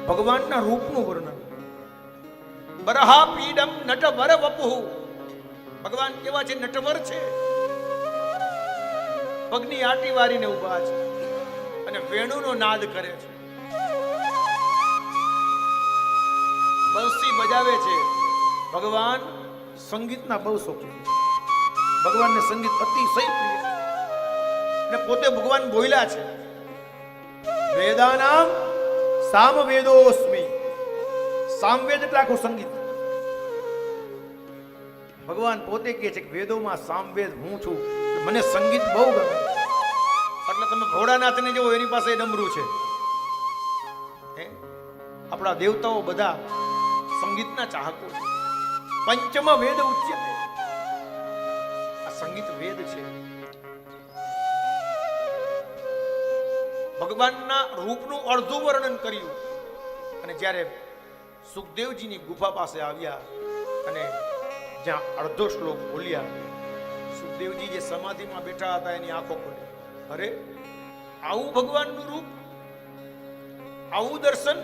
ભગવાનના રૂપનું વર્ણન. બરહા પીડમ નટવર વપુ. ભગવાન કેવા છે? નટવર છે. પગની આટી વારીને ઊભા છે અને વેણુનો નાદ કરે છે, બંસી બજાવે છે. ભગવાન સંગીતના બહુ શોખીન છે. ભગવાનને સંગીત અતિશય પ્રિય છે અને પોતે ભગવાન બોલ્યા છે, વેદાનામ સામવેદોસ્મિ. સામવેદ એટલે આખું સંગીત. ભગવાન પોતે કહે છે કે વેદોમાં સામવેદ હું છું, મને સંગીત બહુ ગમે. એટલે તમે ભોળાનાથને જુઓ, એની પાસે ડમરું છે. આપણા દેવતાઓ બધા સંગીતના ચાહકો છે. પંચમ વેદ ઉચ્યતે. આ સંગીત વેદ છે. ભગવાનના રૂપનું અડધું વર્ણન કર્યું અને જ્યારે સુખદેવજીની ગુફા પાસે આવ્યા અને જ્યાં અડધો શ્લોક બોલ્યા, સુખદેવજી જે સમાધિમાં બેઠા હતા એની આંખો ખુલી. અરે, આવું ભગવાનનું રૂપ, આવું દર્શન,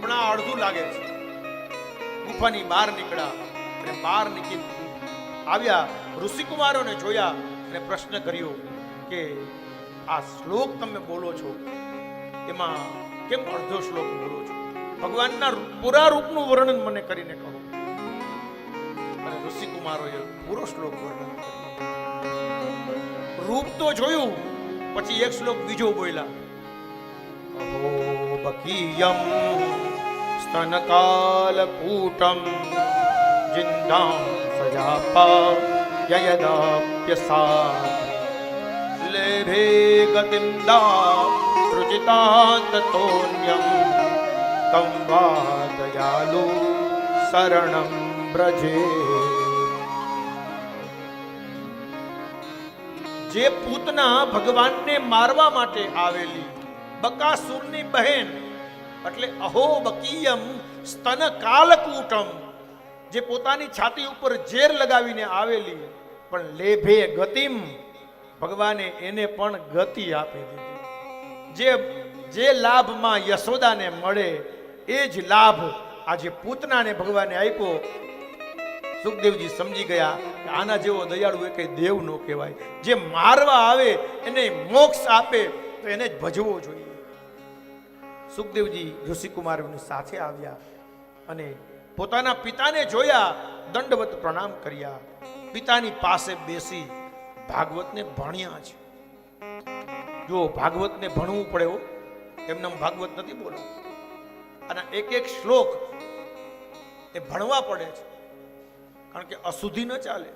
પણ આ અડધું લાગે છે. ગુફાની બહાર નીકળ્યા અને બહાર નીકળી આવ્યા, ઋષિકુમારોને જોયા અને પ્રશ્ન કર્યો કે આ શ્લોક તમે બોલો છો, એમાં કેમ અડધો શ્લોક બોલો છો? ભગવાનના પૂરા રૂપનું વર્ણન મને કરીને કહો. અને ઋષિકુમારોએ પૂરો શ્લોક વર્ણન કર્યો. રૂપ તો જોયું, પછી એક શ્લોક બીજો બોલ્યા. અહો બકીયમ સ્તનકાલકૂટમ જિંદાં સજાપા યયદાપ્યસા લેભે ગતિમ દા રુજિતાંતતોન્યમ તમ વા દયાલુ શરણમ બ્રજે. જે પૂતના ભગવાનને મારવા માટે આવેલી, બકાસુરની બહેન, એટલે અહો બકીયમ સ્તન કાલકૂટમ, જે પોતાની છાતી ઉપર ઝેર લગાવીને આવેલી, પણ લેભે ગતિમ, ભગવાને એને પણ ગતિ આપી દીધી. જે લાભમાં યશોદાને મળે એ જ લાભ આજે પૂતનાને ભગવાને આપ્યો. સુખદેવજી સમજી ગયા કે આના જેવો દયાળુ એ કઈ દેવ ન કહેવાય. જે મારવા આવે એને મોક્ષ આપે તો એને જ ભજવો જોઈએ. સુખદેવજી ઋષિકુમારોની સાથે આવ્યા અને પોતાના પિતાને જોયા, દંડવત પ્રણામ કર્યા. પિતાની પાસે બેસી ભાગવતને ભણ્યા છે. જો ભાગવતને ભણવું પડે, એમને ભાગવત નથી બોલો, અને એક એક શ્લોક એ ભણવા પડે છે, કારણ કે અશુદ્ધિ ન ચાલે.